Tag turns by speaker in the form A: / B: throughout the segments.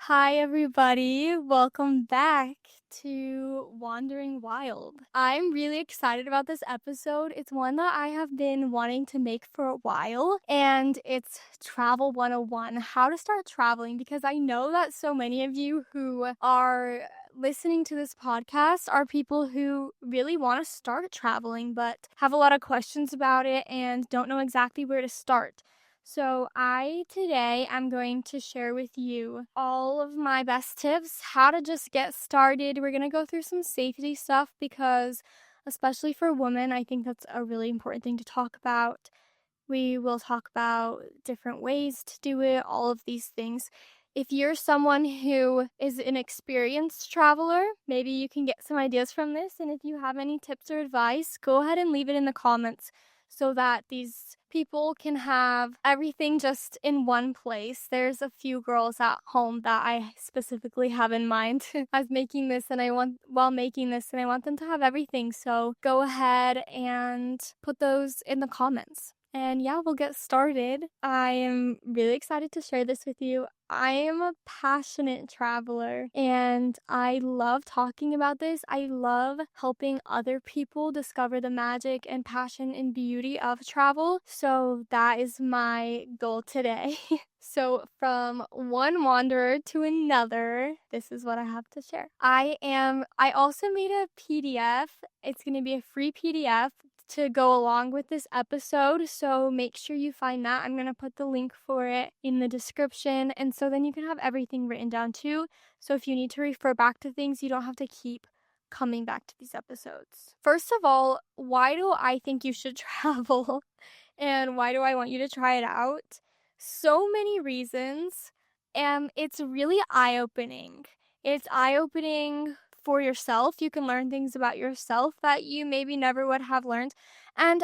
A: Hi, everybody. Welcome back to Wandering Wild. I'm really excited about this episode. It's one that I have been wanting to make for a while, and it's Travel 101, how to start traveling, because I know that so many of you who are listening to this podcast are people who really want to start traveling, but have a lot of questions about it and don't know exactly where to start. So I today am going to share with you all of my best tips, how to just get started. We're going to go through some safety stuff because especially for women, I think that's a really important thing to talk about. We will talk about different ways to do it, all of these things. If you're someone who is an experienced traveler, maybe you can get some ideas from this. And if you have any tips or advice, go ahead and leave it in the comments so that these people can have everything just in one place. There's a few girls at home that I specifically have in mind as making this, and I want them to have everything. So go ahead and put those in the comments. And yeah, we'll get started. I am really excited to share this with you. I am a passionate traveler and I love talking about this. I love helping other people discover the magic and passion and beauty of travel. So that is my goal today. So from one wanderer to another, this is what I have to share. I also made a PDF. It's going to be a free PDF to go along with this episode, so make sure you find that. I'm going to put the link for it in the description, and so then you can have everything written down too. So if you need to refer back to things, you don't have to keep coming back to these episodes. First of all, why do I think you should travel? And why do I want you to try it out? So many reasons. It's really eye-opening. It's eye-opening for yourself. You can learn things about yourself that you maybe never would have learned. And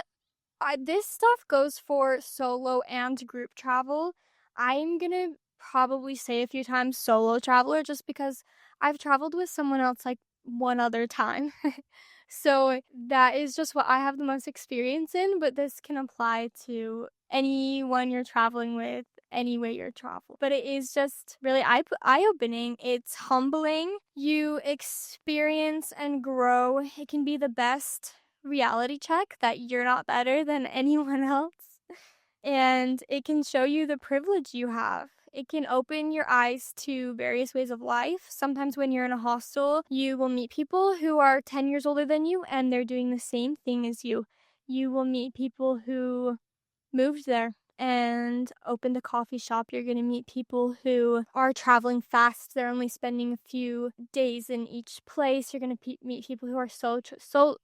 A: this stuff goes for solo and group travel. I'm going to probably say a few times solo traveler just because I've traveled with someone else like one other time. So that is just what I have the most experience in, but this can apply to anyone you're traveling with, any way you're traveling. But it is just really eye-opening. It's humbling. You experience and grow. It can be the best reality check that you're not better than anyone else. And it can show you the privilege you have. It can open your eyes to various ways of life. Sometimes when you're in a hostel, you will meet people who are 10 years older than you and they're doing the same thing as you. You will meet people who moved there and opened a coffee shop. You're going to meet people who are traveling fast. They're only spending a few days in each place. You're going to meet people who are so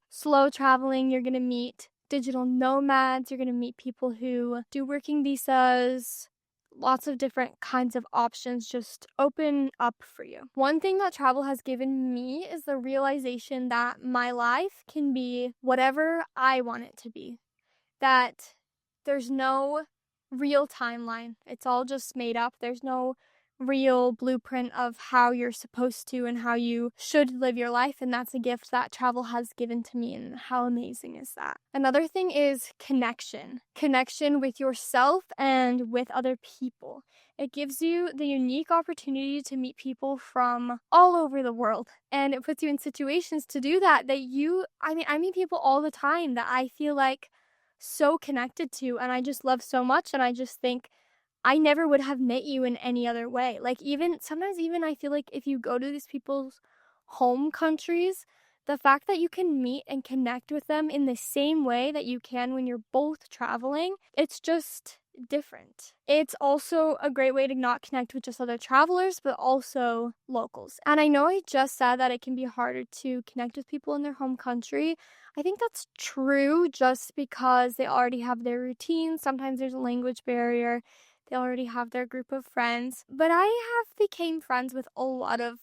A: slow traveling. You're going to meet digital nomads. You're going to meet people who do working visas. Lots of different kinds of options just open up for you. One thing that travel has given me is the realization that my life can be whatever I want it to be. That there's no real timeline. It's all just made up. There's no real blueprint of how you're supposed to and how you should live your life, and that's a gift that travel has given to me, and how amazing is that? Another thing is connection with yourself and with other people. It gives you the unique opportunity to meet people from all over the world, and it puts you in situations to do that I meet people all the time that I feel like so connected to, and I just love so much, and I just think I never would have met you in any other way. Like sometimes I feel like if you go to these people's home countries, the fact that you can meet and connect with them in the same way that you can when you're both traveling, it's just different. It's also a great way to not connect with just other travelers, but also locals. And I know I just said that it can be harder to connect with people in their home country. I think that's true just because they already have their routines. Sometimes there's a language barrier. They already have their group of friends. But I have became friends with a lot of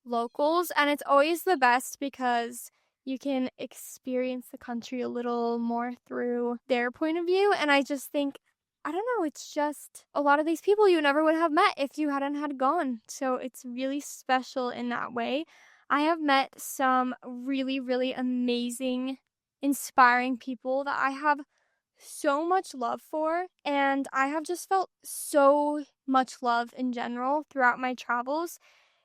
A: locals, and it's always the best because you can experience the country a little more through their point of view. And I just think, I don't know, it's just a lot of these people you never would have met if you hadn't had gone. So it's really special in that way. I have met some really, really amazing, inspiring people that I have so much love for, and I have just felt so much love in general throughout my travels.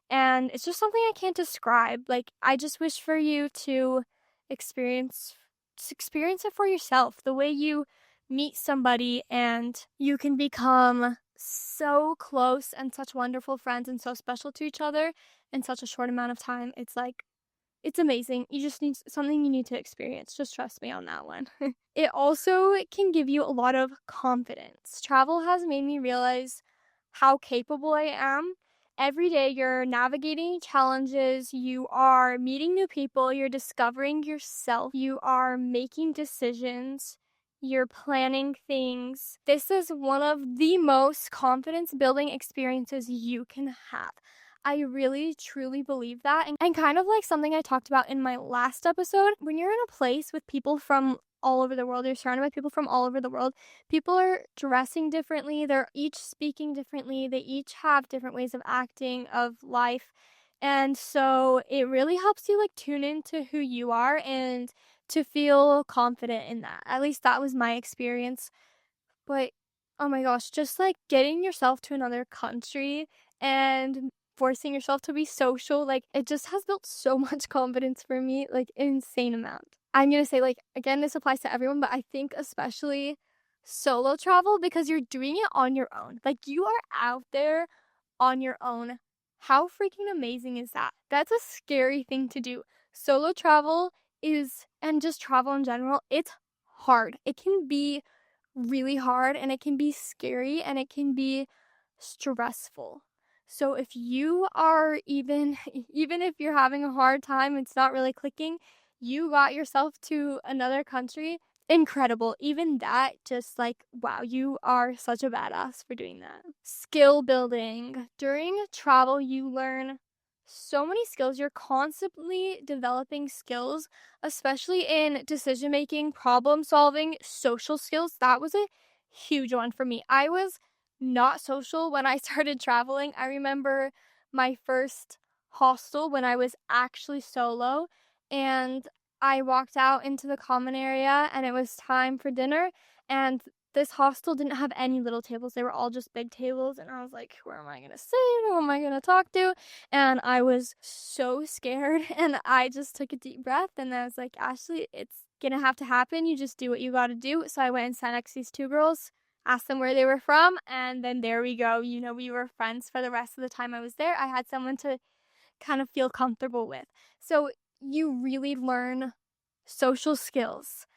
A: And it's just something I can't describe. Like, I just wish for you to experience just experience it for yourself. The way you meet somebody and you can become so close and such wonderful friends and so special to each other in such a short amount of time. It's like it's amazing. You just need something you need to experience. Just trust me on that one. It also can give you a lot of confidence. Travel has made me realize how capable I am. Every day you're navigating challenges, you are meeting new people, you're discovering yourself, you are making decisions, you're planning things. This is one of the most confidence building experiences you can have. I really truly believe that. And kind of like something I talked about in my last episode, when you're in a place with people from all over the world, you're surrounded by people from all over the world, people are dressing differently, they're each speaking differently, they each have different ways of acting, of life. And so it really helps you like tune into who you are and to feel confident in that. At least that was my experience. But oh my gosh, just like getting yourself to another country and forcing yourself to be social, like it just has built so much confidence for me, like insane amount. I'm gonna say, like, again, this applies to everyone, but I think especially solo travel because you're doing it on your own. Like you are out there on your own. How freaking amazing is that? That's a scary thing to do. Solo travel is, and just travel in general, it's hard. It can be really hard and it can be scary and it can be stressful. So if you are even if you're having a hard time, it's not really clicking, you got yourself to another country, incredible. Even that, just like, wow, you are such a badass for doing that. Skill building. During travel, you learn so many skills. You're constantly developing skills, especially in decision making, problem solving, social skills. That was a huge one for me. I was not social when I started traveling. I remember my first hostel when I was actually solo, and I walked out into the common area and it was time for dinner, and this hostel didn't have any little tables. They were all just big tables, and I was like, where am I going to sit? Who am I going to talk to? And I was so scared, and I just took a deep breath and I was like, Ashley, it's going to have to happen. You just do what you got to do. So I went and sat next to these two girls, asked them where they were from, and then there we go. You know, we were friends for the rest of the time I was there. I had someone to kind of feel comfortable with. So you really learn social skills.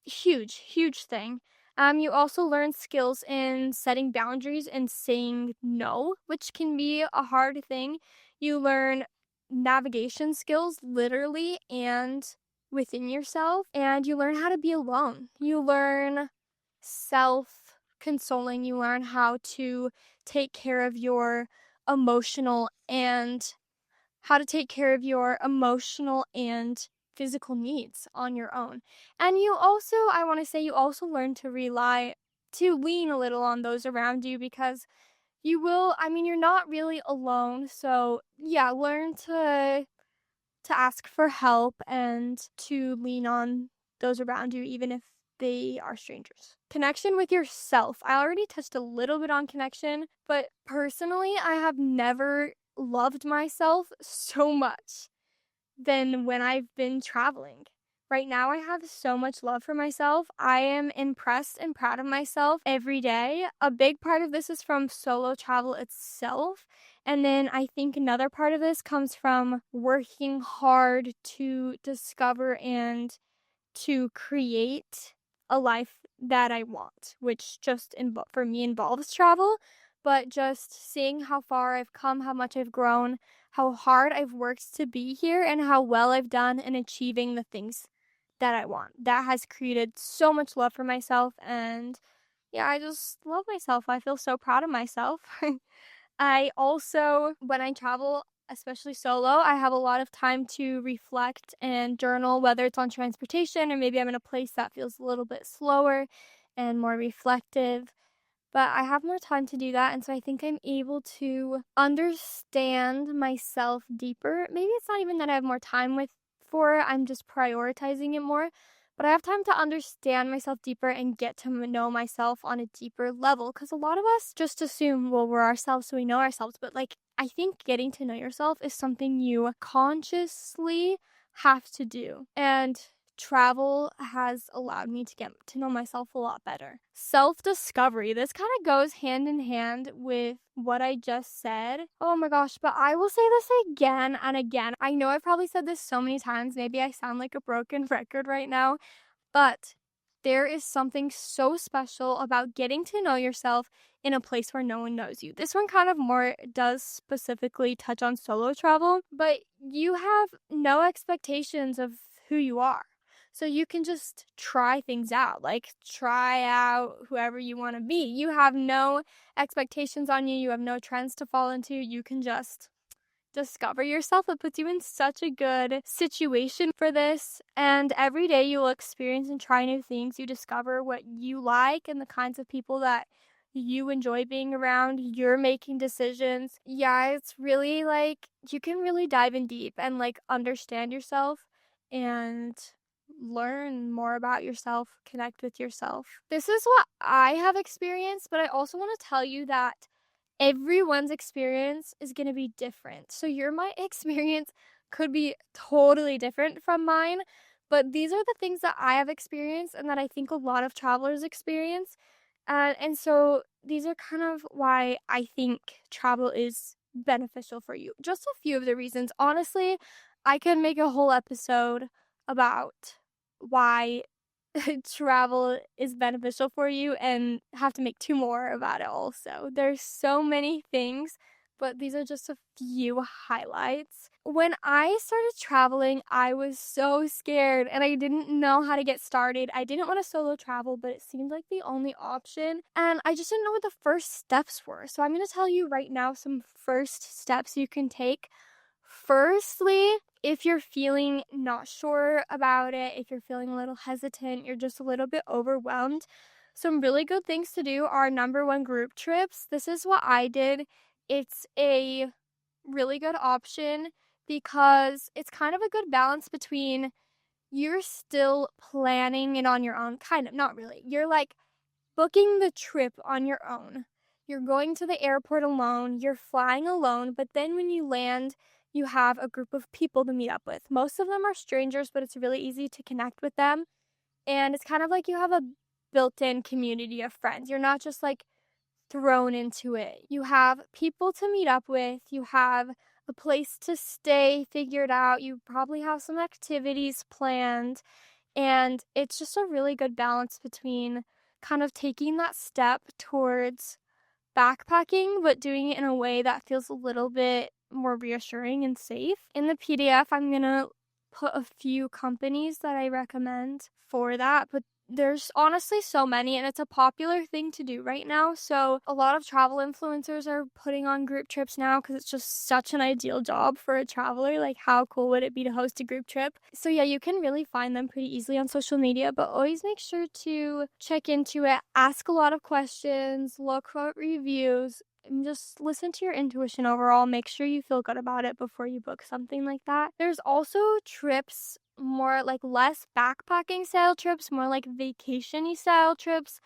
A: Huge thing. You also learn skills in setting boundaries and saying no, which can be a hard thing. You learn navigation skills, literally, and within yourself, and you learn how to be alone. You learn self consoling. You learn how to take care of your emotional and how to take care of your emotional and physical needs on your own. And you also, I want to say, you also learn to lean a little on those around you because you will, I mean, you're not really alone. So, yeah, learn to ask for help and to lean on those around you, even if they are strangers. Connection with yourself. I already touched a little bit on connection, but personally, I have never loved myself so much than when I've been traveling. Right now, I have so much love for myself. I am impressed and proud of myself every day. A big part of this is from solo travel itself. And then I think another part of this comes from working hard to discover and to create a life that I want, which just for me involves travel, but just seeing how far I've come, how much I've grown, how hard I've worked to be here, and how well I've done in achieving the things that I want. That has created so much love for myself, and yeah, I just love myself. I feel so proud of myself. I also, when I travel, especially solo, I have a lot of time to reflect and journal, whether it's on transportation or maybe I'm in a place that feels a little bit slower and more reflective. But I have more time to do that, and so I think I'm able to understand myself deeper. Maybe it's not even that I have more time for it, I'm just prioritizing it more. but I have time to understand myself deeper and get to know myself on a deeper level. Because a lot of us just assume, well, we're ourselves, so we know ourselves. But like, I think getting to know yourself is something you consciously have to do. And travel has allowed me to get to know myself a lot better. Self-discovery. This kind of goes hand in hand with what I just said. Oh my gosh, but I will say this again and again. I know I've probably said this so many times. Maybe I sound like a broken record right now, but there is something so special about getting to know yourself in a place where no one knows you. This one kind of more does specifically touch on solo travel, but you have no expectations of who you are. So you can just try things out, like try out whoever you want to be. You have no expectations on you. You have no trends to fall into. You can just discover yourself. It puts you in such a good situation for this. And every day you will experience and try new things. You discover what you like and the kinds of people that you enjoy being around. You're making decisions. Yeah, it's really like you can really dive in deep and like understand yourself and learn more about yourself, connect with yourself. This is what I have experienced, but I also want to tell you that everyone's experience is going to be different. So my experience could be totally different from mine, but these are the things that I have experienced and that I think a lot of travelers experience. And so these are kind of why I think travel is beneficial for you. Just a few of the reasons. Honestly, I could make a whole episode about why travel is beneficial for you and have to make two more about it also. There's so many things, but these are just a few highlights. When I started traveling, I was so scared and I didn't know how to get started. I didn't want to solo travel, but it seemed like the only option, and I just didn't know what the first steps were. So I'm going to tell you right now some first steps you can take. Firstly, if you're feeling not sure about it, if you're feeling a little hesitant, you're just a little bit overwhelmed, some really good things to do are number one, group trips. This is what I did. It's a really good option because it's kind of a good balance between you're still planning it on your own, kind of, not really. You're like booking the trip on your own. You're going to the airport alone, you're flying alone, but then when you land, you have a group of people to meet up with. Most of them are strangers, but it's really easy to connect with them. And it's kind of like you have a built-in community of friends. You're not just like thrown into it. You have people to meet up with, you have a place to stay figured out, you probably have some activities planned, and it's just a really good balance between kind of taking that step towards backpacking, but doing it in a way that feels a little bit more reassuring and safe. In the PDF, I'm going to put a few companies that I recommend for that, but there's honestly so many, and it's a popular thing to do right now. So a lot of travel influencers are putting on group trips now because it's just such an ideal job for a traveler. Like, how cool would it be to host a group trip? So yeah, you can really find them pretty easily on social media, but always make sure to check into it, ask a lot of questions, look for reviews, and just listen to your intuition overall. Make sure you feel good about it before you book something like that. There's also trips, more like less backpacking style trips, more like vacation-y style trips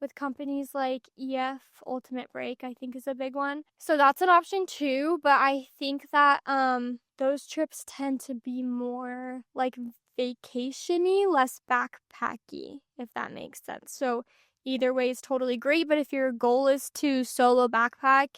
A: with companies like EF Ultimate Break, I think is a big one. So that's an option too, but I think that those trips tend to be more like vacation-y, less backpacky, if that makes sense. So either way is totally great, but if your goal is to solo backpack,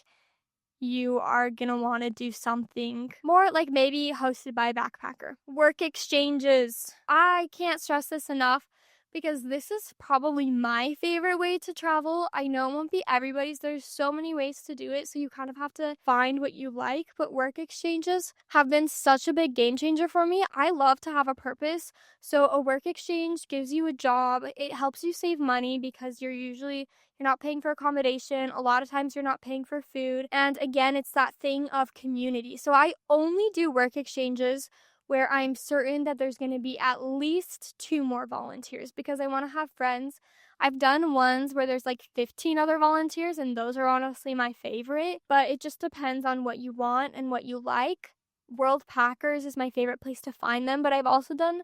A: you are gonna want to do something more like maybe hosted by a backpacker. Work exchanges. I can't stress this enough because this is probably my favorite way to travel. I know it won't be everybody's. There's so many ways to do it, so you kind of have to find what you like, but work exchanges have been such a big game changer for me. I love to have a purpose, so a work exchange gives you a job. It helps you save money because you're not paying for accommodation. A lot of times you're not paying for food. And again, it's that thing of community. So I only do work exchanges where I'm certain that there's going to be at least 2 more volunteers because I want to have friends. I've done ones where there's like 15 other volunteers, and those are honestly my favorite, but it just depends on what you want and what you like. World Packers is my favorite place to find them, but I've also done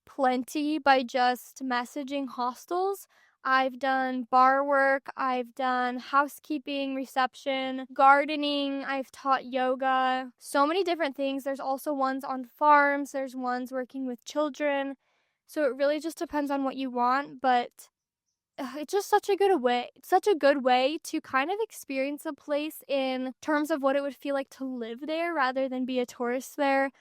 A: plenty by just messaging hostels. I've done bar work, I've done housekeeping, reception, gardening, I've taught yoga, so many different things. There's also ones on farms, there's ones working with children. So it really just depends on what you want, but it's just such a good way. It's such a good way to kind of experience a place in terms of what it would feel like to live there rather than be a tourist there.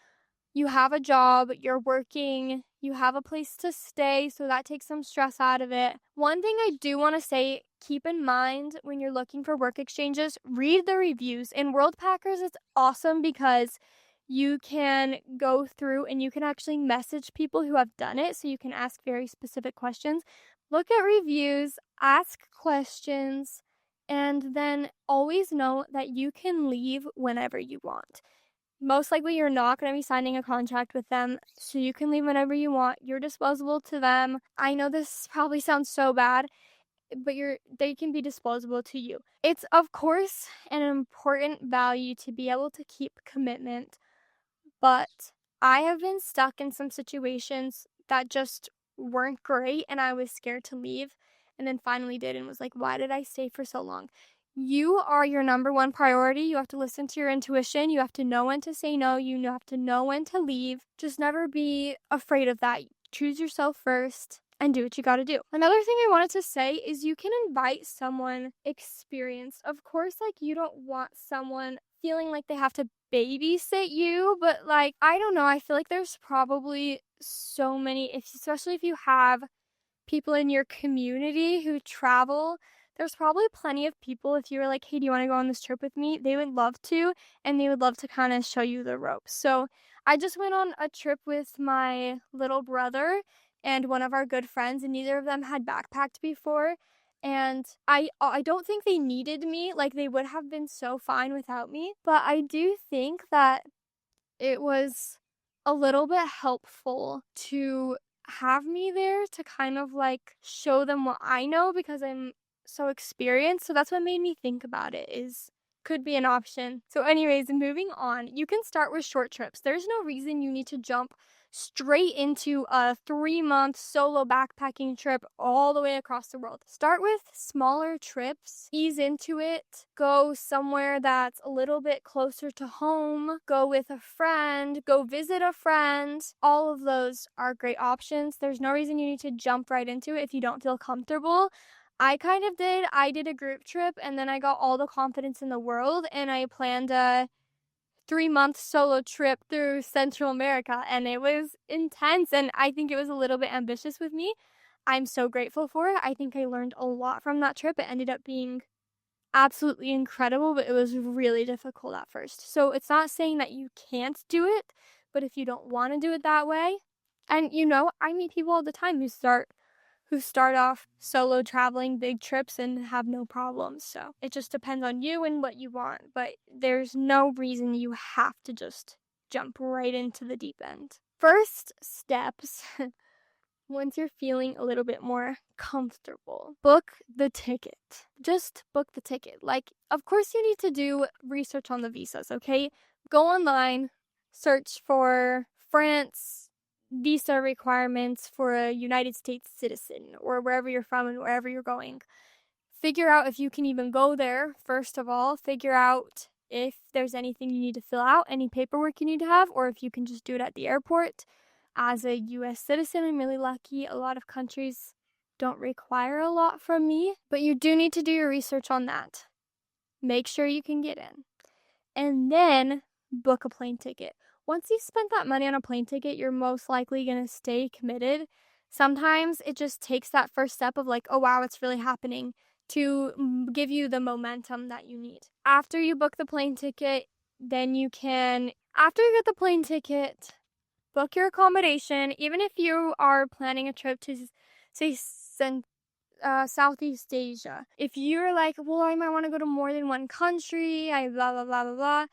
A: You have a job, you're working, you have a place to stay, so that takes some stress out of it. One thing I do want to say, keep in mind when you're looking for work exchanges, read the reviews. In World Packers, it's awesome because you can go through and you can actually message people who have done it, so you can ask very specific questions. Look at reviews, ask questions, and then always know that you can leave whenever you want. Most likely you're not going to be signing a contract with them, so you can leave whenever you want. You're disposable to them. I know this probably sounds so bad, but they can be disposable to you. It's of course an important value to be able to keep commitment, but I have been stuck in some situations that just weren't great and I was scared to leave, and then finally did and was like, why did I stay for so long? You are your number one priority. You have to listen to your intuition. You have to know when to say no. You have to know when to leave. Just never be afraid of that. Choose yourself first and do what you got to do. Another thing I wanted to say is you can invite someone experienced. Of course, like, you don't want someone feeling like they have to babysit you, but like, I don't know. I feel like there's probably so many, especially if you have people in your community who travel, there's probably plenty of people. If you were like, hey, do you want to go on this trip with me? They would love to, and they would love to kind of show you the ropes. So I just went on a trip with my little brother and one of our good friends, and neither of them had backpacked before. And I don't think they needed me. Like, they would have been so fine without me. But I do think that it was a little bit helpful to have me there to kind of like show them what I know because I'm so experienced. So that's what made me think about it, is could be an option. So anyways, moving on, you can start with short trips. There's no reason you need to jump straight into a 3-month solo backpacking trip all the way across the world. Start with smaller trips, ease into it, go somewhere that's a little bit closer to home, go with a friend, go visit a friend. All of those are great options. There's no reason you need to jump right into it if you don't feel comfortable. I kind of did. I did a group trip and then I got all the confidence in the world and I planned a 3-month solo trip through Central America, and it was intense, and I think it was a little bit ambitious with me. I'm so grateful for it. I think I learned a lot from that trip. It ended up being absolutely incredible, but it was really difficult at first. So it's not saying that you can't do it, but if you don't want to do it that way, and I meet people all the time who start off solo traveling big trips and have no problems. So it just depends on you and what you want. But there's no reason you have to just jump right into the deep end. First steps, once you're feeling a little bit more comfortable, book the ticket. Just book the ticket. Like, of course you need to do research on the visas, okay? Go online, search for France visa requirements for a United States citizen or wherever you're from and wherever you're going. Figure out if you can even go there, first of all. Figure out if there's anything you need to fill out, any paperwork you need to have, or if you can just do it at the airport. As a US citizen, I'm really lucky. A lot of countries don't require a lot from me, but you do need to do your research on that. Make sure you can get in. And then book a plane ticket. Once you've spent that money on a plane ticket, you're most likely going to stay committed. Sometimes it just takes that first step of like, oh wow, it's really happening, to give you the momentum that you need. After you book the plane ticket, then after you get the plane ticket, book your accommodation. Even if you are planning a trip to, say, Southeast Asia. If you're like, well, I might want to go to more than one country, blah, blah, blah, blah, blah,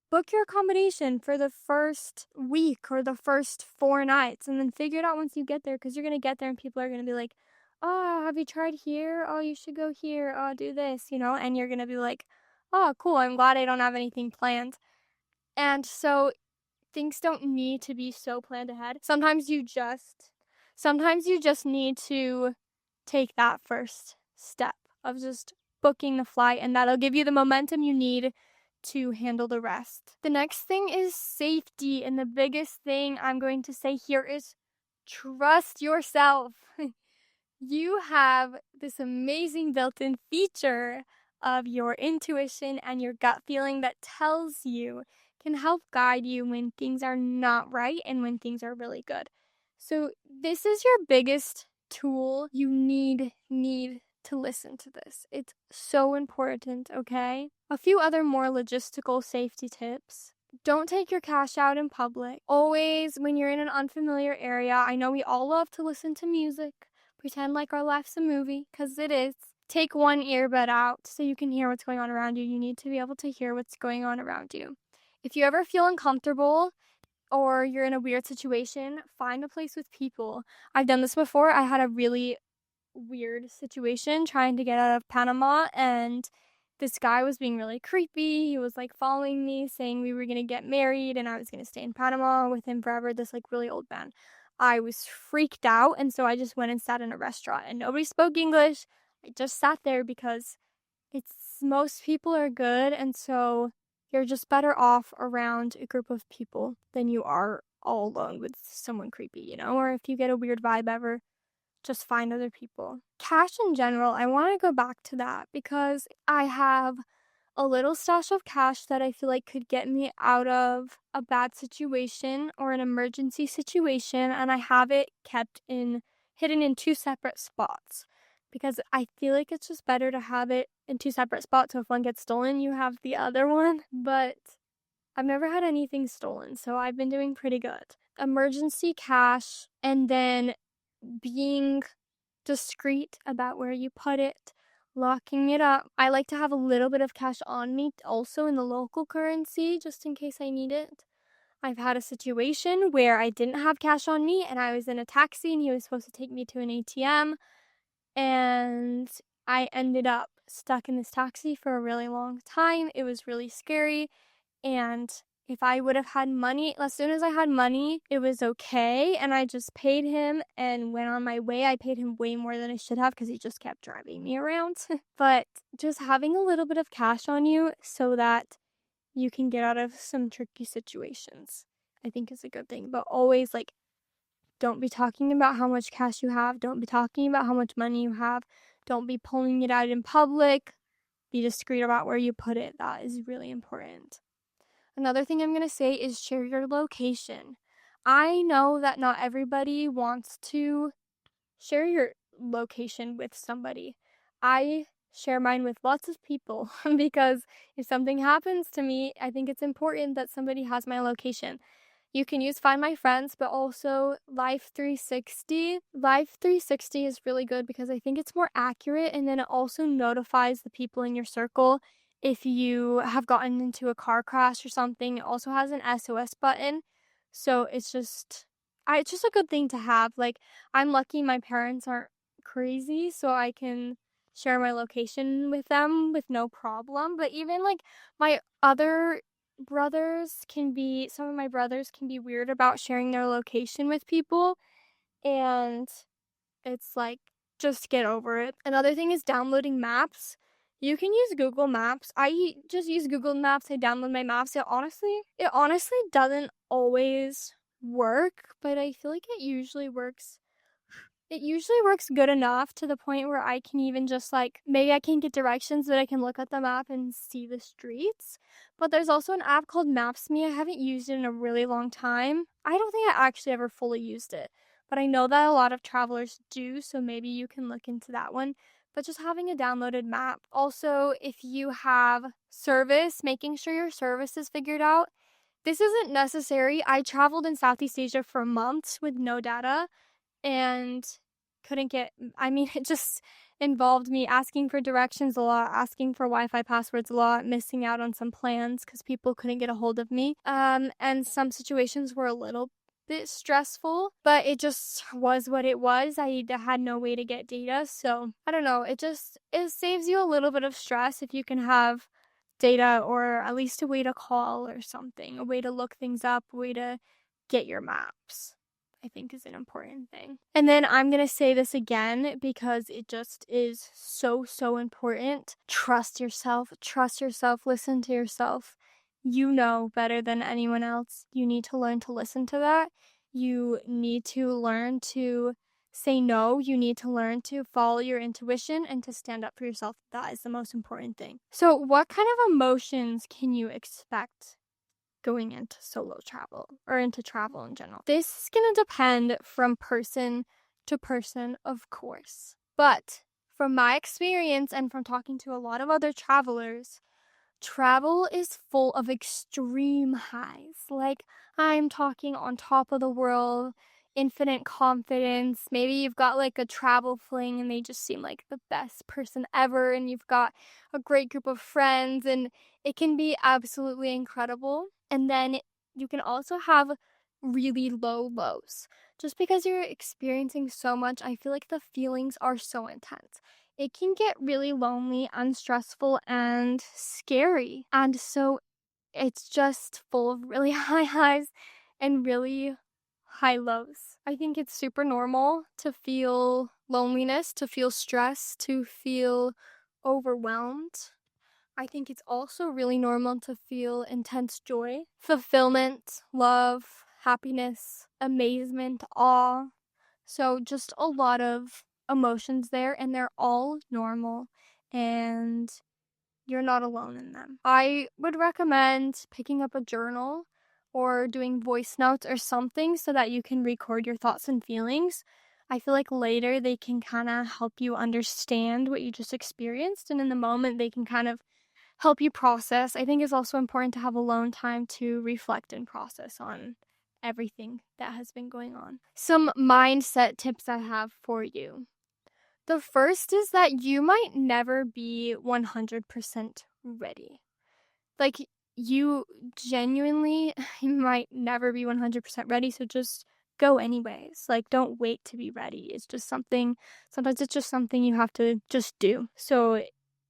A: book your accommodation for the first week or the first 4 nights, and then figure it out once you get there, because you're going to get there and people are going to be like, oh, have you tried here? Oh, you should go here. Oh, do this, and you're going to be like, oh, cool, I'm glad I don't have anything planned. And so things don't need to be so planned ahead. Sometimes you just need to take that first step of just booking the flight, and that'll give you the momentum you need to handle the rest. The next thing is safety, and the biggest thing I'm going to say here is trust yourself. You have this amazing built-in feature of your intuition and your gut feeling that tells you, can help guide you when things are not right and when things are really good. So this is your biggest tool. You need to listen to this. It's so important, okay? A few other more logistical safety tips. Don't take your cash out in public. Always, when you're in an unfamiliar area, I know we all love to listen to music, pretend like our life's a movie, because it is. Take one earbud out so you can hear what's going on around you. You need to be able to hear what's going on around you. If you ever feel uncomfortable or you're in a weird situation, find a place with people. I've done this before. I had a really weird situation trying to get out of Panama, and this guy was being really creepy. He was like following me, saying we were going to get married and I was going to stay in Panama with him forever. This like really old man. I was freaked out, and so I just went and sat in a restaurant, and nobody spoke English. I just sat there because most people are good, and so you're just better off around a group of people than you are all alone with someone creepy, you know? Or if you get a weird vibe ever, just find other people. Cash in general, I want to go back to that because I have a little stash of cash that I feel like could get me out of a bad situation or an emergency situation, and I have it hidden in two separate spots because I feel like it's just better to have it in two separate spots, so if one gets stolen, you have the other one. But I've never had anything stolen, so I've been doing pretty good. Emergency cash, and then being discreet about where you put it, locking it up. I like to have a little bit of cash on me also in the local currency just in case I need it. I've had a situation where I didn't have cash on me and I was in a taxi and he was supposed to take me to an ATM, and I ended up stuck in this taxi for a really long time. It was really scary, and if I would have had money, as soon as I had money, it was okay, and I just paid him and went on my way. I paid him way more than I should have because he just kept driving me around. But just having a little bit of cash on you so that you can get out of some tricky situations, I think is a good thing. But always, like, don't be talking about how much cash you have. Don't be talking about how much money you have. Don't be pulling it out in public. Be discreet about where you put it. That is really important. Another thing I'm going to say is share your location. I know that not everybody wants to share your location with somebody. I share mine with lots of people because if something happens to me, I think it's important that somebody has my location. You can use Find My Friends, but also Life 360. Life 360 is really good because I think it's more accurate, and then it also notifies the people in your circle if you have gotten into a car crash or something. It also has an SOS button, so it's just a good thing to have. Like, I'm lucky my parents aren't crazy, so I can share my location with them with no problem. But even like my other some of my brothers can be weird about sharing their location with people, and it's like, just get over it. Another thing is downloading maps. You can use Google Maps. I just use Google Maps. I download my maps. It honestly doesn't always work, but I feel like it usually works good enough to the point where I can even just like, maybe I can get directions, but I can look at the map and see the streets. But there's also an app called Maps.me. I haven't used it in a really long time. I don't think I actually ever fully used it, but I know that a lot of travelers do, so maybe you can look into that one. But just having a downloaded map. Also, if you have service, making sure your service is figured out. This isn't necessary. I traveled in Southeast Asia for months with no data, and it just involved me asking for directions a lot, asking for Wi-Fi passwords a lot, missing out on some plans because people couldn't get a hold of me. And some situations were a little bit stressful, but it just was what it was. I had no way to get data, so I don't know. It saves you a little bit of stress if you can have data, or at least a way to call or something, a way to look things up, a way to get your maps, I think is an important thing. And then I'm going to say this again because it just is so, so important. Trust yourself, listen to yourself. You know better than anyone else. You need to learn to listen to that. You need to learn to say no. You need to learn to follow your intuition and to stand up for yourself. That is the most important thing. So, what kind of emotions can you expect going into solo travel or into travel in general? This is going to depend from person to person, of course. But from my experience and from talking to a lot of other travelers, travel is full of extreme highs. Like, I'm talking on top of the world, infinite confidence. Maybe you've got like a travel fling and they just seem like the best person ever, and you've got a great group of friends, and it can be absolutely incredible. And then you can also have really low lows. Just because you're experiencing so much, I feel like the feelings are so intense. It can get really lonely and stressful and scary. And so it's just full of really high highs and really high lows. I think it's super normal to feel loneliness, to feel stress, to feel overwhelmed. I think it's also really normal to feel intense joy, fulfillment, love, happiness, amazement, awe. So just a lot of emotions there, and they're all normal, and you're not alone in them. I would recommend picking up a journal or doing voice notes or something so that you can record your thoughts and feelings. I feel like later they can kind of help you understand what you just experienced, and in the moment they can kind of help you process. I think it's also important to have alone time to reflect and process on everything that has been going on. Some mindset tips I have for you. The first is that you might never be 100% ready. Like, you genuinely might never be 100% ready, so just go anyways. Like, don't wait to be ready. It's just something, sometimes it's just something you have to just do. So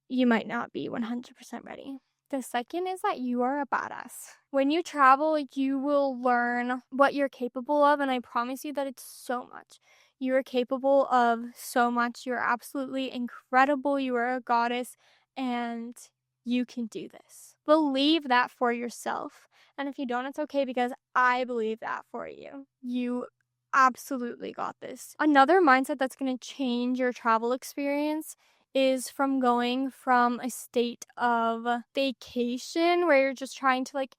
A: you might not be 100% ready. The second is that you are a badass. When you travel, you will learn what you're capable of, and I promise you that it's so much. You are capable of so much. You're absolutely incredible. You are a goddess, and you can do this. Believe that for yourself. And if you don't, it's okay, because I believe that for you. You absolutely got this. Another mindset that's going to change your travel experience is from going from a state of vacation where you're just trying to like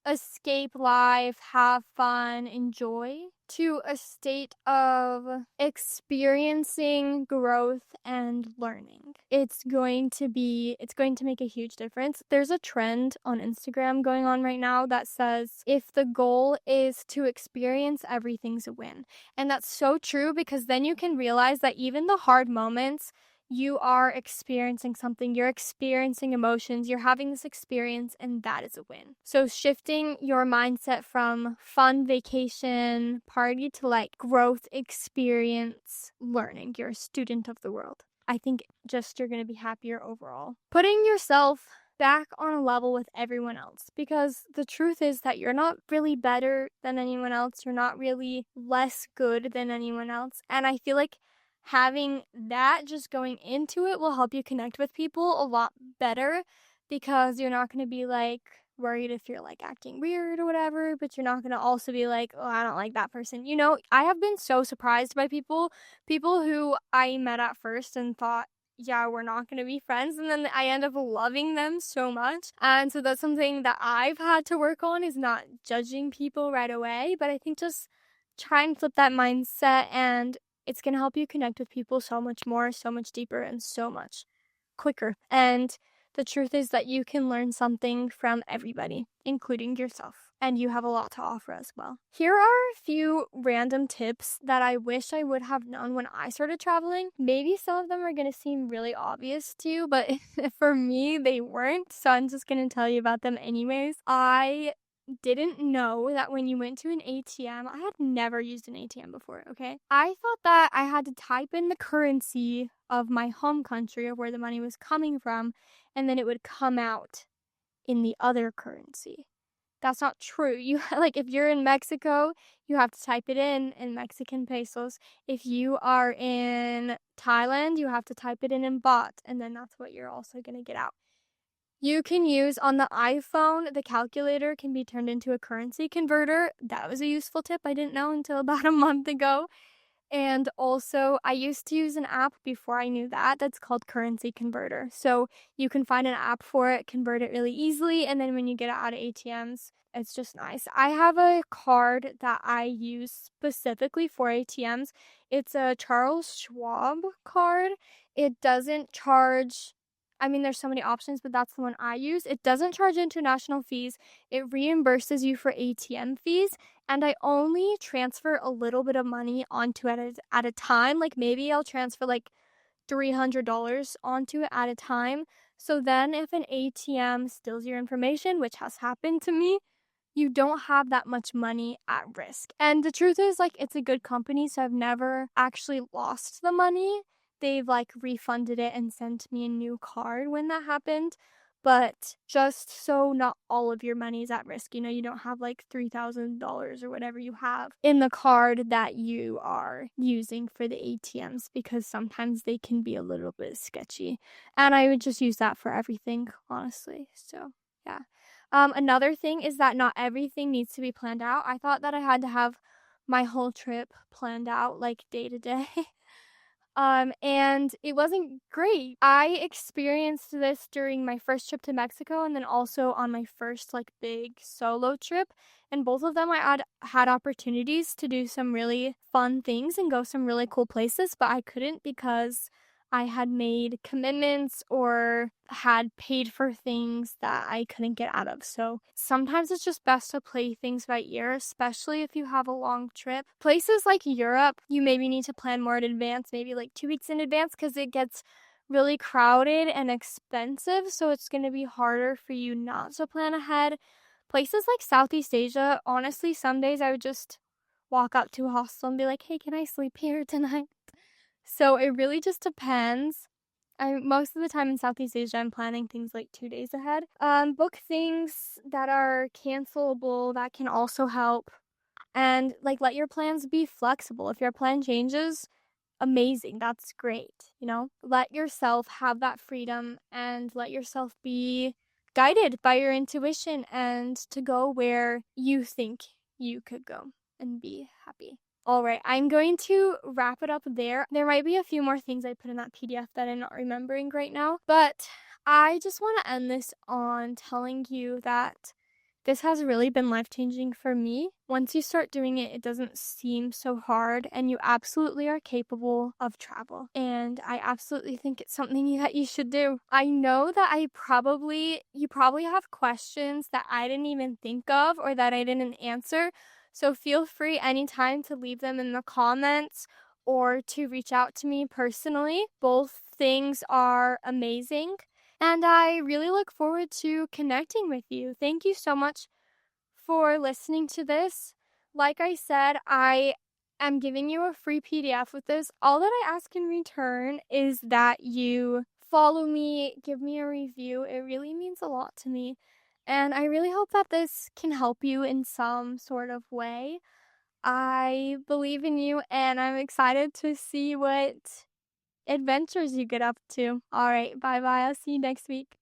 A: escape life, have fun, enjoy, to a state of experiencing growth and learning. It's going to make a huge difference. There's a trend on Instagram going on right now that says, if the goal is to experience, everything's a win. And that's so true, because then you can realize that even the hard moments, you are experiencing something, you're experiencing emotions, you're having this experience, and that is a win. So shifting your mindset from fun vacation party to like growth experience learning. You're a student of the world. I think just you're going to be happier overall. Putting yourself back on a level with everyone else, because the truth is that you're not really better than anyone else. You're not really less good than anyone else. And I feel like having that just going into it will help you connect with people a lot better, because you're not going to be like worried if you're like acting weird or whatever, but you're not going to also be like, oh, I don't like that person. You know, I have been so surprised by people who I met at first and thought, yeah, we're not going to be friends, and then I end up loving them so much. And so that's something that I've had to work on, is not judging people right away, but I think just try and flip that mindset, and it's going to help you connect with people so much more, so much deeper, and so much quicker. And the truth is that you can learn something from everybody, including yourself. And you have a lot to offer as well. Here are a few random tips that I wish I would have known when I started traveling. Maybe some of them are going to seem really obvious to you, but for me, they weren't. So I'm just going to tell you about them anyways. I didn't know that when you went to an ATM, I had never used an ATM before, okay? I thought that I had to type in the currency of my home country, of where the money was coming from, and then it would come out in the other currency. That's not true. You like if you're in Mexico, you have to type it in Mexican pesos. If you are in Thailand, you have to type it in baht, and then that's what you're also going to get out. You can use on the iPhone, the calculator can be turned into a currency converter. That was a useful tip I didn't know until about a month ago. And also, I used to use an app before I knew that that's called Currency Converter. So you can find an app for it, convert it really easily, and then when you get it out of ATMs, it's just nice. I have a card that I use specifically for ATMs. It's a Charles Schwab card. It doesn't charge, I mean, there's so many options, but that's the one I use. It doesn't charge international fees. It reimburses you for ATM fees, and I only transfer a little bit of money onto it at a time. Like maybe I'll transfer like $300 onto it at a time. So then if an ATM steals your information, which has happened to me, you don't have that much money at risk. And the truth is, like, it's a good company, so I've never actually lost the money. They've like refunded it and sent me a new card when that happened. But just so not all of your money is at risk, you know, you don't have like $3,000 or whatever you have in the card that you are using for the ATMs, because sometimes they can be a little bit sketchy. And I would just use that for everything, honestly. So, yeah. Another thing is that not everything needs to be planned out. I thought that I had to have my whole trip planned out, like day to day. And it wasn't great. I experienced this during my first trip to Mexico and then also on my first like big solo trip. And both of them I had opportunities to do some really fun things and go some really cool places, but I couldn't because I had made commitments or had paid for things that I couldn't get out of. So sometimes it's just best to play things by ear, especially if you have a long trip. Places like Europe, you maybe need to plan more in advance, maybe like 2 weeks in advance, because it gets really crowded and expensive. So it's going to be harder for you not to plan ahead. Places like Southeast Asia, honestly, some days I would just walk up to a hostel and be like, hey, can I sleep here tonight? So it really just depends. Most of the time in Southeast Asia, I'm planning things like 2 days ahead. Book things that are cancelable. That can also help. And like let your plans be flexible. If your plan changes, amazing. That's great. You know, let yourself have that freedom and let yourself be guided by your intuition and to go where you think you could go and be happy. All right, I'm going to wrap it up there. There might be a few more things I put in that PDF that I'm not remembering right now, but I just want to end this on telling you that this has really been life-changing for me. Once you start doing it, it doesn't seem so hard, and you absolutely are capable of travel. And I absolutely think it's something that you should do. I know that you probably have questions that I didn't even think of or that I didn't answer. So feel free anytime to leave them in the comments or to reach out to me personally. Both things are amazing. And I really look forward to connecting with you. Thank you so much for listening to this. Like I said, I am giving you a free PDF with this. All that I ask in return is that you follow me, give me a review. It really means a lot to me. And I really hope that this can help you in some sort of way. I believe in you and I'm excited to see what adventures you get up to. All right, bye bye. I'll see you next week.